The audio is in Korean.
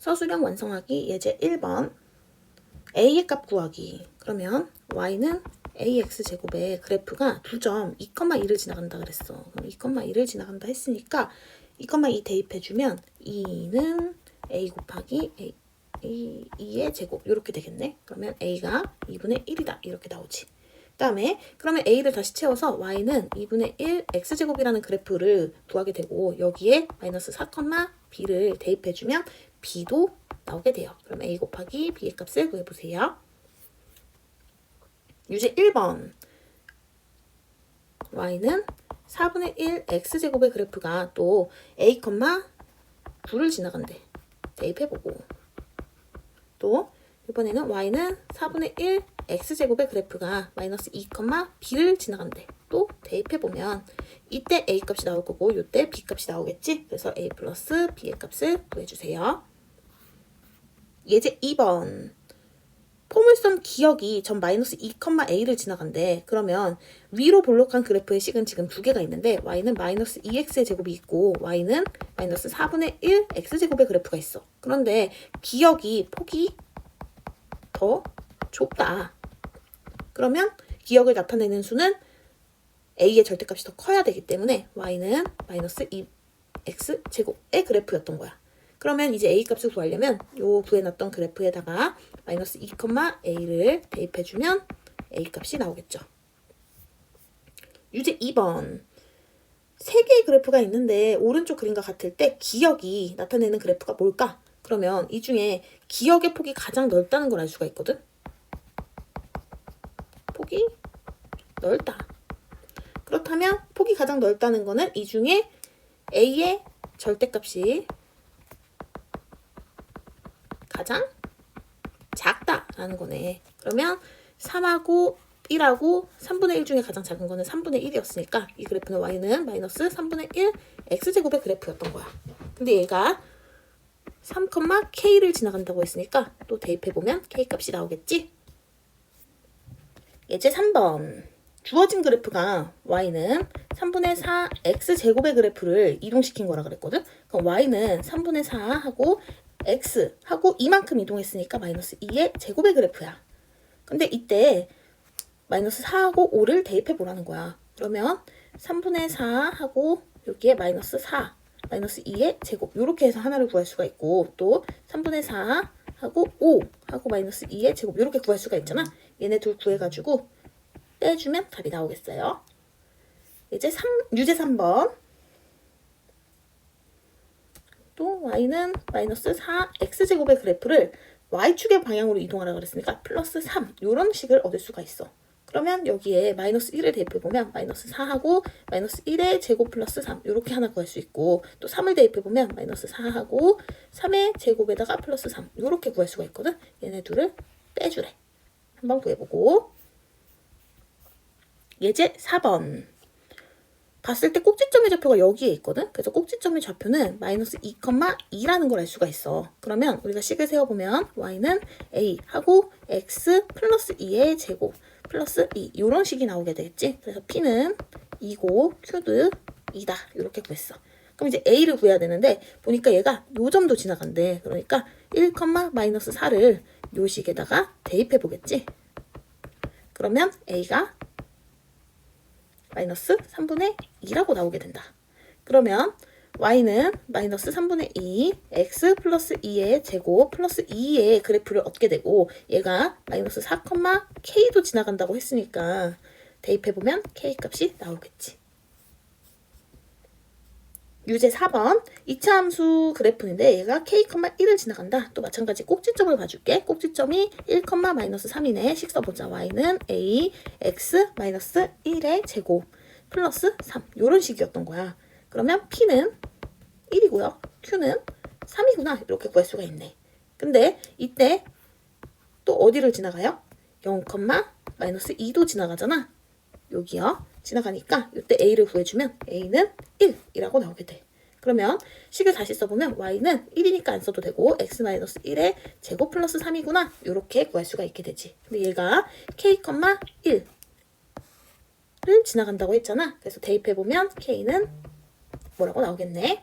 서술형 완성하기 예제 1번 a의 값 구하기. 그러면 y는 ax제곱의 그래프가 2점 2,2를 지나간다 그랬어. 그럼 2,2를 지나간다 했으니까 2,2 대입해주면 2는 a 곱하기 2의 제곱 이렇게 되겠네. 그러면 a가 2분의 1이다 이렇게 나오지. 그 다음에 그러면 a를 다시 채워서 y는 2분의 1 x제곱이라는 그래프를 구하게 되고 여기에 마이너스 4, b를 대입해주면 b도 나오게 돼요. 그럼 a 곱하기 b의 값을 구해보세요. 유제 1번 y는 4분의 1 x제곱의 그래프가 또 a, 9를 지나간대. 대입해보고 또 이번에는 y는 4분의 1 x제곱의 그래프가 마이너스 2, b를 지나간대. 또 대입해보면 이때 a 값이 나올 거고 이때 b 값이 나오겠지. 그래서 a 플러스 b의 값을 구해주세요. 예제 2번 포물선 기역이 전 마이너스 2,a를 지나간대. 그러면 위로 볼록한 그래프의 식은 지금 두 개가 있는데 y는 마이너스 2x의 제곱이 있고 y는 마이너스 4분의 1 x제곱의 그래프가 있어. 그런데 기역이 폭이 더 좁다. 그러면 기역을 나타내는 수는 a의 절대값이 더 커야 되기 때문에 y는 마이너스 2x제곱의 그래프였던 거야. 그러면 이제 a 값을 구하려면 요 구해놨던 그래프에다가 마이너스 2,a를 대입해주면 a 값이 나오겠죠. 유제 2번 세 개의 그래프가 있는데 오른쪽 그림과 같을 때 기역이 나타내는 그래프가 뭘까? 그러면 이 중에 기역의 폭이 가장 넓다는 걸 알 수가 있거든. 폭이 넓다. 그렇다면 폭이 가장 넓다는 거는 이 중에 a의 절대값이 가장 작다라는 거네. 그러면 3하고 1하고 3분의 1 중에 가장 작은 거는 3분의 1이었으니까 이 그래프는 y는 마이너스 3분의 1 x제곱의 그래프였던 거야. 근데 얘가 3, k를 지나간다고 했으니까 또 대입해보면 k 값이 나오겠지. 예제 3번 주어진 그래프가 y는 3분의 4 x제곱의 그래프를 이동시킨 거라 그랬거든. 그럼 y는 3분의 4하고 x하고 이만큼 이동했으니까 마이너스 2의 제곱의 그래프야. 근데 이때 마이너스 4하고 5를 대입해 보라는 거야. 그러면 3분의 4하고 여기에 마이너스 4, 마이너스 2의 제곱 이렇게 해서 하나를 구할 수가 있고 또 3분의 4하고 5하고 마이너스 2의 제곱 이렇게 구할 수가 있잖아. 얘네 둘 구해가지고 빼주면 답이 나오겠어요. 이제 유제 3번 또 y는 마이너스 4x제곱의 그래프를 y축의 방향으로 이동하라 그랬으니까 플러스 3 이런 식을 얻을 수가 있어. 그러면 여기에 마이너스 1을 대입해보면 마이너스 4하고 마이너스 1의 제곱 플러스 3 이렇게 하나 구할 수 있고 또 3을 대입해보면 마이너스 4하고 3의 제곱에다가 플러스 3 이렇게 구할 수가 있거든. 얘네 둘을 빼주래. 한번 구해보고 예제 4번 봤을 때 꼭지점의 좌표가 여기에 있거든. 그래서 꼭지점의 좌표는 마이너스 2,2라는 걸 알 수가 있어. 그러면 우리가 식을 세워보면 y는 a 하고 x 플러스 2의 제곱 플러스 2 이런 식이 나오게 되겠지. 그래서 p는 2고 q도 2다 이렇게 구했어. 그럼 이제 a를 구해야 되는데 보니까 얘가 요 점도 지나간대. 그러니까 1, 마이너스 4를 요 식에다가 대입해 보겠지. 그러면 a가 마이너스 3분의 2라고 나오게 된다. 그러면 y는 마이너스 3분의 2 x 플러스 2의 제곱 플러스 2의 그래프를 얻게 되고 얘가 마이너스 4, k도 지나간다고 했으니까 대입해보면 k 값이 나오겠지. 유제 4번 2차 함수 그래프인데 얘가 k, 1을 지나간다. 또 마찬가지 꼭지점을 봐줄게. 꼭지점이 1, 마이너스 3이네. 식 써보자. y는 a, x, 마이너스 1의 제곱 플러스 3 이런 식이었던 거야. 그러면 p는 1이고요. q는 3이구나. 이렇게 구할 수가 있네. 근데 이때 또 어디를 지나가요? 0, 마이너스 2도 지나가잖아. 여기요. 지나가니까 이때 a를 구해주면 a는 1이라고 나오게 돼. 그러면 식을 다시 써보면 y는 1이니까 안 써도 되고 x-1의 제곱 플러스 3이구나. 이렇게 구할 수가 있게 되지. 근데 얘가 k, 1를 지나간다고 했잖아. 그래서 대입해보면 k는 뭐라고 나오겠네.